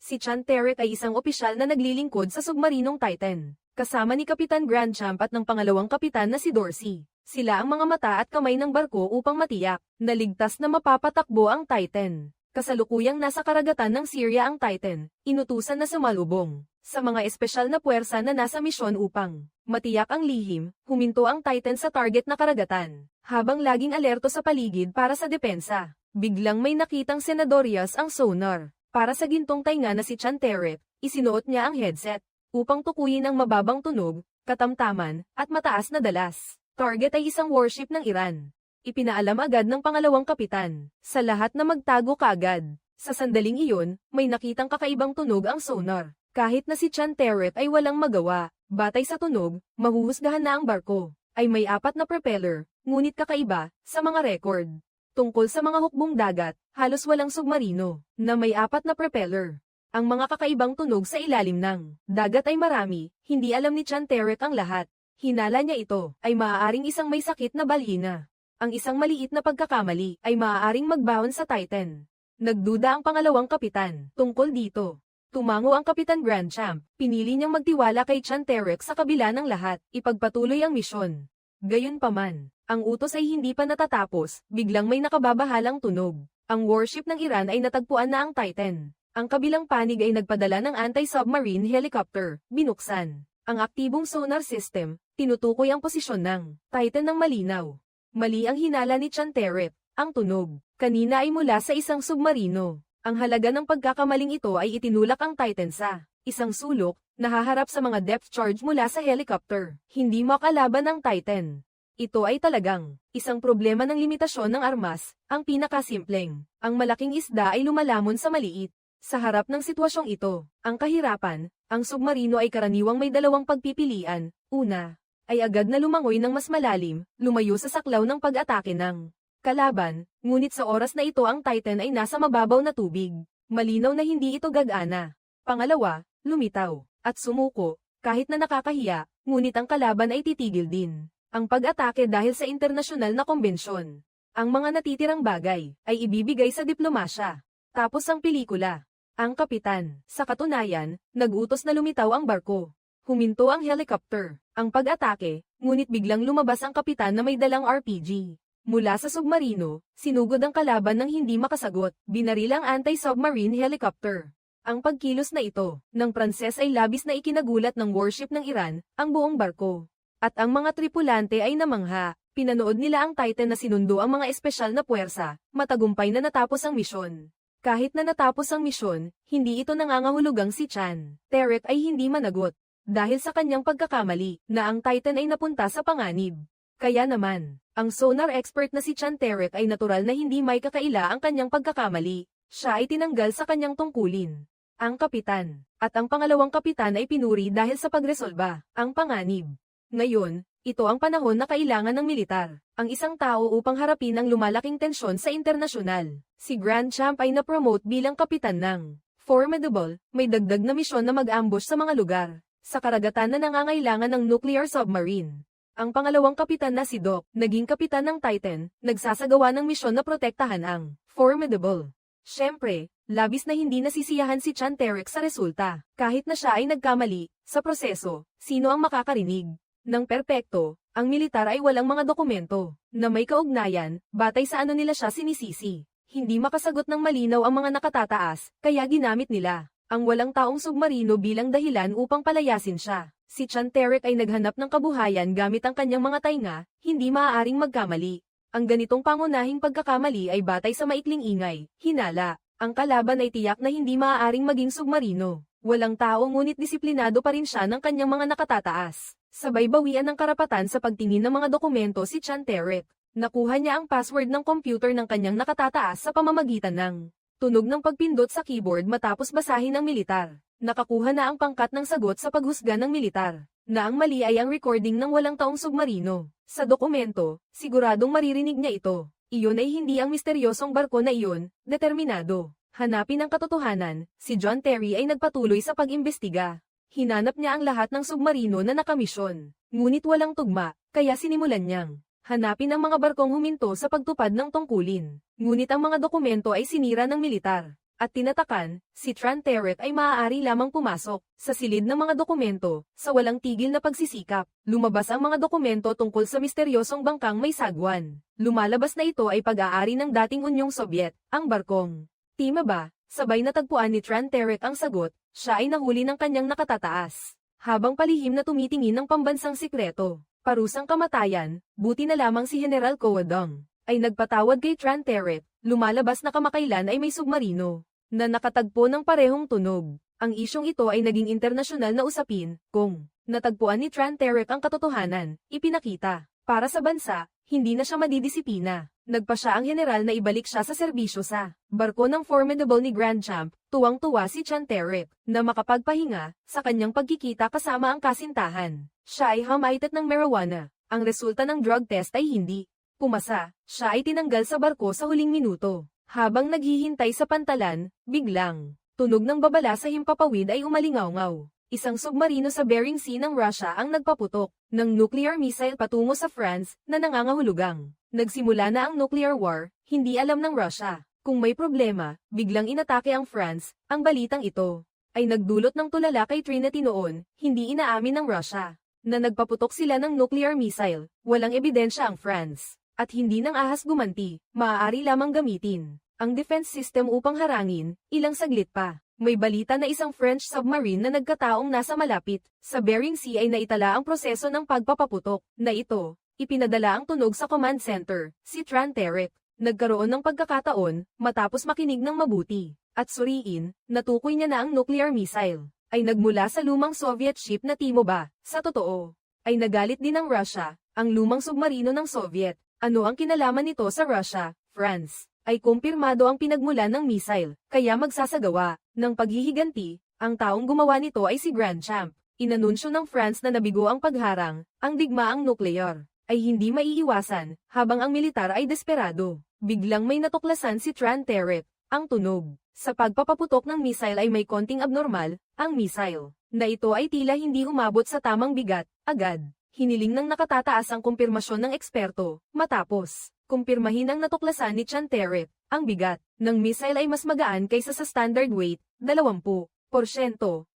Si Chan Terek ay isang opisyal na naglilingkod sa submarinong Titan, kasama ni Kapitan Grandchamp at ng pangalawang kapitan na si Dorsey. Sila ang mga mata at kamay ng barko upang matiyak na ligtas na mapapatakbo ang Titan. Kasalukuyang nasa karagatan ng Syria ang Titan, inutusan na sumalubong sa mga espesyal na puwersa na nasa misyon upang matiyak ang lihim, huminto ang Titan sa target na karagatan, habang laging alerto sa paligid para sa depensa. Biglang may nakitang Senadorias ang sonar. Para sa gintong tainga na si Chan Terek, isinuot niya ang headset upang tukuyin ang mababang tunog, katamtaman, at mataas na dalas. Target ay isang warship ng Iran. Ipinaalam agad ng pangalawang kapitan sa lahat na magtago kaagad. Sa sandaling iyon, may nakitang kakaibang tunog ang sonar. Kahit na si Chan Terek ay walang magawa, batay sa tunog, mahuhusgahan na ang barko ay may 4 na propeller, ngunit kakaiba sa mga record. Tungkol sa mga hukbong dagat, halos walang submarino na may 4 na propeller. Ang mga kakaibang tunog sa ilalim ng dagat ay marami, hindi alam ni Chan Terek ang lahat. Hinala niya ito ay maaaring isang may sakit na balhina. Ang isang maliit na pagkakamali ay maaaring magbaon sa Titan. Nagduda ang pangalawang kapitan tungkol dito. Tumango ang Kapitan Grandchamp, pinili niyang magtiwala kay Chan Terek sa kabila ng lahat, ipagpatuloy ang misyon. Gayunpaman, ang utos ay hindi pa natatapos, biglang may nakababahalang tunog. Ang warship ng Iran ay natagpuan na ang Titan. Ang kabilang panig ay nagpadala ng anti-submarine helicopter, binuksan ang aktibong sonar system, tinutukoy ang posisyon ng Titan ng malinaw. Mali ang hinala ni Chan Terek, ang tunog kanina ay mula sa isang submarino. Ang halaga ng pagkakamaling ito ay itinulak ang Titan sa isang sulok, nahaharap sa mga depth charge mula sa helicopter. Hindi makalaban ang Titan. Ito ay talagang isang problema ng limitasyon ng armas, ang pinakasimpleng. Ang malaking isda ay lumalamon sa maliit. Sa harap ng sitwasyong ito, ang kahirapan, ang submarino ay karaniwang may dalawang pagpipilian. Una, ay agad na lumangoy ng mas malalim, lumayo sa saklaw ng pag-atake ng kalaban, ngunit sa oras na ito ang Titan ay nasa mababaw na tubig. Malinaw na hindi ito gagana. Pangalawa, lumitaw, at sumuko, kahit na nakakahiya, ngunit ang kalaban ay titigil din ang pag-atake dahil sa internasyonal na kumbensyon. Ang mga natitirang bagay ay ibibigay sa diplomasya. Tapos ang pelikula. Ang kapitan, sa katunayan, nag-utos na lumitaw ang barko. Huminto ang helicopter, ang pag-atake, ngunit biglang lumabas ang kapitan na may dalang RPG. Mula sa submarino, sinugod ang kalaban ng hindi makasagot, binaril ang anti-submarine helicopter. Ang pagkilos na ito, ng Pranses ay labis na ikinagulat ng warship ng Iran, ang buong barko. At ang mga tripulante ay namangha, pinanood nila ang Titan na sinundo ang mga espesyal na puwersa, matagumpay na natapos ang misyon. Kahit na natapos ang misyon, hindi ito nangangahulugang si Chan Terek ay hindi managot. Dahil sa kanyang pagkakamali, na ang Titan ay napunta sa panganib. Kaya naman, ang sonar expert na si Chan Terek ay natural na hindi may kakaila ang kanyang pagkakamali. Siya ay tinanggal sa kanyang tungkulin. Ang kapitan, at ang pangalawang kapitan ay pinuri dahil sa pagresolba, ang panganib. Ngayon, ito ang panahon na kailangan ng militar, ang isang tao upang harapin ang lumalaking tensyon sa internasyonal. Si Grandchamp ay na-promote bilang kapitan ng Formidable, may dagdag na misyon na mag-ambush sa mga lugar sa karagatan na nangangailangan ng nuclear submarine. Ang pangalawang kapitan na si Doc, naging kapitan ng Titan, nagsasagawa ng misyon na protektahan ang Formidable. Siyempre, labis na hindi nasisiyahan si Chan Terek sa resulta. Kahit na siya ay nagkamali, sa proseso, sino ang makakarinig ng perpekto? Ang militar ay walang mga dokumento na may kaugnayan, batay sa ano nila siya sinisisi. Hindi makasagot ng malinaw ang mga nakatataas, kaya ginamit nila ang walang taong submarino bilang dahilan upang palayasin siya. Si Chan Terek ay naghanap ng kabuhayan gamit ang kanyang mga tainga, hindi maaaring magkamali. Ang ganitong pangunahing pagkakamali ay batay sa maikling ingay, hinala. Ang kalaban ay tiyak na hindi maaaring maging submarino. Walang tao ngunit disiplinado pa rin siya ng kanyang mga nakatataas. Sabay bawian ng karapatan sa pagtingin ng mga dokumento si Chan Terek. Nakuha niya ang password ng computer ng kanyang nakatataas sa pamamagitan ng tunog ng pagpindot sa keyboard matapos basahin ng militar. Nakakuha na ang pangkat ng sagot sa paghusga ng militar, na ang mali ay ang recording ng walang taong submarino. Sa dokumento, siguradong maririnig niya ito. Iyon ay hindi ang misteryosong barko na iyon, determinado hanapin ang katotohanan. Si John Terry ay nagpatuloy sa pag-imbestiga. Hinanap niya ang lahat ng submarino na nakamisyon. Ngunit walang tugma, kaya sinimulan niyang hanapin ang mga barkong huminto sa pagtupad ng tungkulin. Ngunit ang mga dokumento ay sinira ng militar. at tinatakan, si Tran Terek ay maaari lamang pumasok sa silid ng mga dokumento, sa walang tigil na pagsisikap. Lumabas ang mga dokumento tungkol sa misteryosong bangkang may sagwan. Lumalabas na ito ay pag-aari ng dating Unyong Sobyet, ang barkong Timaba. Sabay natagpuan ni Tran Terek ang sagot, siya ay nahuli ng kanyang nakatataas. Habang palihim na tumitingin ng pambansang sikreto, parusang kamatayan, buti na lamang si General Kowadong ay nagpatawad kay Tran Terek. Lumalabas na kamakailan ay may submarino na nakatagpo ng parehong tunog. Ang isyong ito ay naging internasyonal na usapin, kung natagpuan ni Tran Terek ang katotohanan, ipinakita. Para sa bansa, hindi na siya madidisipina. Nagpa siya ang general na ibalik siya sa serbisyo sa barko ng formidable ni Grand Champ. Tuwang-tuwa si Tran Terek na makapagpahinga sa kanyang pagkikita kasama ang kasintahan. Siya ay humaitat ng marijuana. Ang resulta ng drug test ay hindi pumasa. Siya ay tinanggal sa barko sa huling minuto. Habang naghihintay sa pantalan, biglang tunog ng babala sa himpapawid ay umalingaw-ngaw. Isang submarino sa Bering Sea ng Russia ang nagpaputok ng nuclear missile patungo sa France na nangangahulugang nagsimula na ang nuclear war. Hindi alam ng Russia kung may problema, biglang inatake ang France. Ang balitang ito ay nagdulot ng tulala kay Trinity noon. Hindi inaamin ng Russia na nagpaputok sila ng nuclear missile. Walang ebidensya ang France at hindi nang ahas gumanti. Maaari lamang gamitin ang defense system upang harangin. Ilang saglit pa, may balita na isang French submarine na nagkataong nasa malapit sa Bering Sea ay naitala ang proseso ng pagpapaputok na ito. Ipinadala ang tunog sa command center, si Tran Terek. Nagkaroon ng pagkakataon, matapos makinig ng mabuti, at suriin, natukoy niya na ang nuclear missile ay nagmula sa lumang Soviet ship na Timaba. Sa totoo, ay nagalit din ng Russia, ang lumang submarino ng Soviet. Ano ang kinalaman nito sa Russia, France? Ay kumpirmado ang pinagmulan ng missile, kaya magsasagawa ng paghihiganti. Ang taong gumawa nito ay si Grand Champ. Inanunsyo ng France na nabigo ang pagharang, ang digmaang nuklear ay hindi maiiwasan, habang ang militar ay desperado. Biglang may natuklasan si Tran Terek, ang tunog. Sa pagpapaputok ng missile ay may konting abnormal, ang missile na ito ay tila hindi umabot sa tamang bigat, agad. Hiniling ng nakatataas ang kumpirmasyon ng eksperto, matapos kumpirmahin ang natuklasan ni Tran Terek, ang bigat ng missile ay mas magaan kaysa sa standard weight, 20%.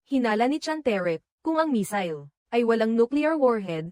Hinala ni Tran Terek, kung ang missile ay walang nuclear warhead,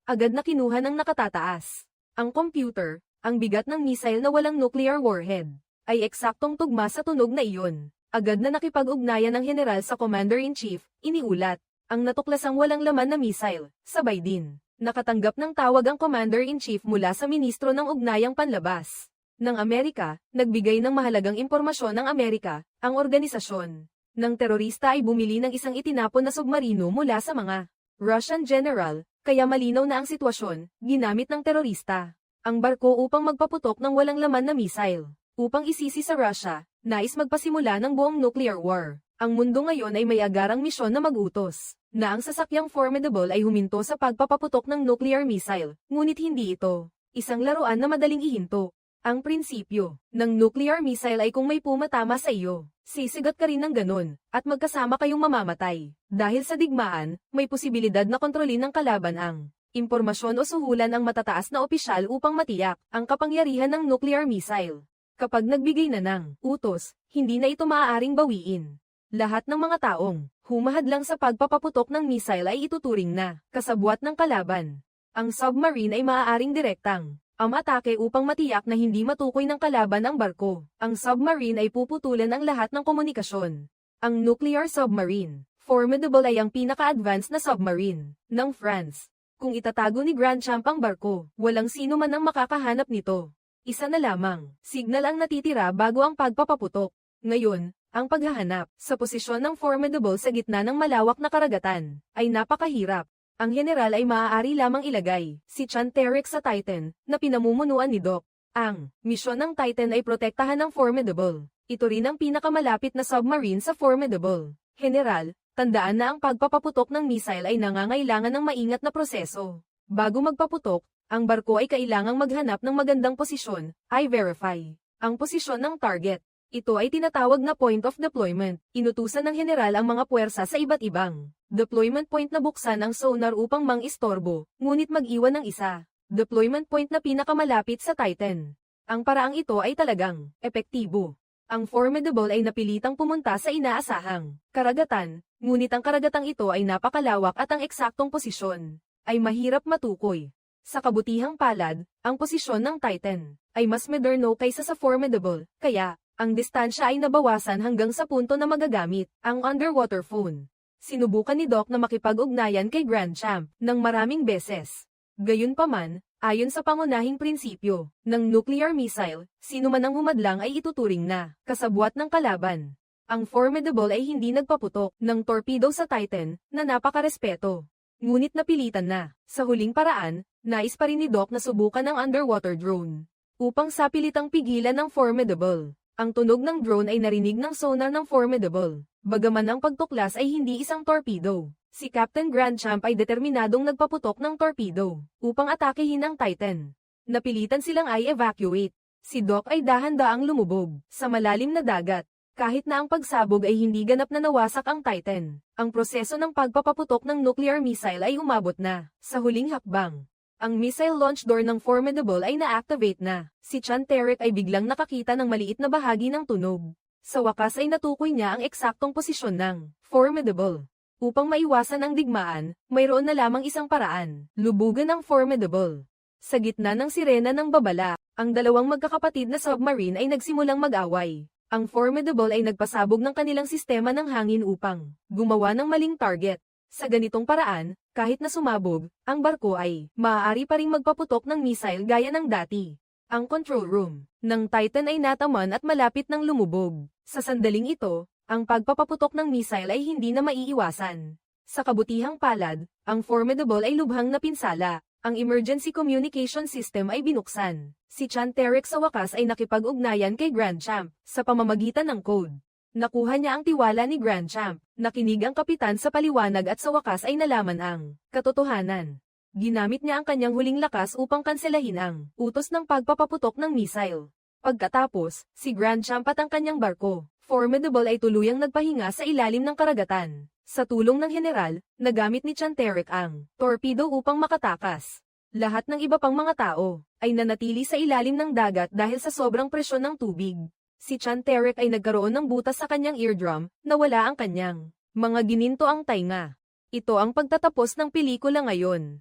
agad na kinuha ng nakatataas. Ang computer, ang bigat ng missile na walang nuclear warhead, ay eksaktong tugma sa tunog na iyon. Agad na nakipag-ugnayan ng general sa Commander-in-Chief, iniulat ang natuklasang walang laman na missile. Sabay din nakatanggap ng tawag ang Commander-in-Chief mula sa Ministro ng Ugnayang Panlabas ng Amerika. Nagbigay ng mahalagang impormasyon ng Amerika. Ang organisasyon ng terorista ay bumili ng isang itinapon na submarino mula sa mga Russian general, kaya malinaw na ang sitwasyon. Ginamit ng terorista ang barko upang magpaputok ng walang laman na missile. Upang isisi sa Russia, nais magpasimula ng buong nuclear war. Ang mundo ngayon ay may agarang misyon na mag-utos na ang sasakyang formidable ay huminto sa pagpapaputok ng nuclear missile, ngunit hindi ito isang laruan na madaling ihinto. Ang prinsipyo ng nuclear missile ay kung may pumatama sa iyo, sisigat ka rin ng ganun, at magkasama kayong mamamatay. Dahil sa digmaan, may posibilidad na kontrolin ng kalaban ang impormasyon o suhulan ang matataas na opisyal upang matiyak ang kapangyarihan ng nuclear missile. Kapag nagbigay na ng utos, hindi na ito maaaring bawiin. Lahat ng mga taong humahadlang sa pagpapaputok ng missile ay ituturing na kasabwat ng kalaban. Ang submarine ay maaaring direktang atake upang matiyak na hindi matukoy ng kalaban ang barko. Ang submarine ay puputulan ang lahat ng komunikasyon. Ang nuclear submarine, formidable, ay ang pinaka-advanced na submarine ng France. Kung itatago ni Grand Champ ang barko, walang sino man ang makakahanap nito. Isa na lamang signal ang natitira bago ang pagpapaputok. Ngayon, ang paghahanap sa posisyon ng formidable sa gitna ng malawak na karagatan ay napakahirap. Ang general ay maaari lamang ilagay si Tran Terek sa Titan na pinamumunuan ni Doc. Ang misyon ng Titan ay protektahan ng formidable. Ito rin ang pinakamalapit na submarine sa formidable. General, tandaan na ang pagpapaputok ng missile ay nangangailangan ng maingat na proseso. Bago magpaputok, ang barko ay kailangang maghanap ng magandang posisyon. I-verify ang posisyon ng target. Ito ay tinatawag na point of deployment. Inutusan ng general ang mga puwersa sa iba't ibang deployment point na buksan ang sonar upang mang-istorbo, ngunit mag-iwan ng isa. Deployment point na pinakamalapit sa Titan. Ang paraang ito ay talagang epektibo. Ang Formidable ay napilitang pumunta sa inaasahang karagatan, ngunit ang karagatang ito ay napakalawak at ang eksaktong posisyon ay mahirap matukoy. Sa kabutihang palad, ang posisyon ng Titan ay mas moderno kaysa sa Formidable, kaya ang distansya ay nabawasan hanggang sa punto na magagamit ang underwater phone. Sinubukan ni Doc na makipag-ugnayan kay Grand Champ ng maraming beses. Gayunpaman, ayon sa pangunahing prinsipyo ng nuclear missile, sino man ang humadlang ay ituturing na kasabwat ng kalaban. Ang Formidable ay hindi nagpaputok ng torpedo sa Titan na napakarespeto. Ngunit napilitan na, sa huling paraan, nais pa rin ni Doc na subukan ang underwater drone upang sapilitang pigilan ng Formidable. Ang tunog ng drone ay narinig ng sonar ng Formidable. Bagaman ang pagtuklas ay hindi isang torpedo, si Captain Grand Champ ay determinadong nagpaputok ng torpedo upang atakehin ang Titan. Napilitan silang i-evacuate. Si Doc ay dahan-daang lumubog sa malalim na dagat. Kahit na ang pagsabog ay hindi ganap na nawasak ang Titan, ang proseso ng pagpapaputok ng nuclear missile ay umabot na sa huling hakbang. Ang missile launch door ng Formidable ay na-activate na. Si Chanteric ay biglang nakakita ng maliit na bahagi ng tunog. Sa wakas ay natukoy niya ang eksaktong posisyon ng Formidable. Upang maiwasan ang digmaan, mayroon na lamang isang paraan, lubugan ang Formidable. Sa gitna ng sirena ng babala, ang dalawang magkakapatid na submarine ay nagsimulang mag-away. Ang Formidable ay nagpasabog ng kanilang sistema ng hangin upang gumawa ng maling target. Sa ganitong paraan, kahit na sumabog, ang barko ay maaari pa ring magpaputok ng missile gaya ng dati. Ang control room ng Titan ay nataman at malapit ng lumubog. Sa sandaling ito, ang pagpapaputok ng missile ay hindi na maiiwasan. Sa kabutihang palad, ang Formidable ay lubhang napinsala. Ang emergency communication system ay binuksan. Si Chanteric sa wakas ay nakipag-ugnayan kay Grand Champ sa pamamagitan ng code. Nakuha niya ang tiwala ni Grand Champ. Nakinig ang kapitan sa paliwanag at sa wakas ay nalaman ang katotohanan. Ginamit niya ang kanyang huling lakas upang kanselahin ang utos ng pagpapaputok ng missile. Pagkatapos, si Grand Champ at ang kanyang barko, Formidable ay tuluyang nagpahinga sa ilalim ng karagatan. Sa tulong ng general, nagamit ni Chanteric ang torpedo upang makatakas. Lahat ng iba pang mga tao ay nanatili sa ilalim ng dagat dahil sa sobrang presyon ng tubig. Si Chanteric ay nagkaroon ng butas sa kanyang eardrum, nawala ang kanyang mga gininto ang tainga. Ito ang pagtatapos ng pelikula ngayon.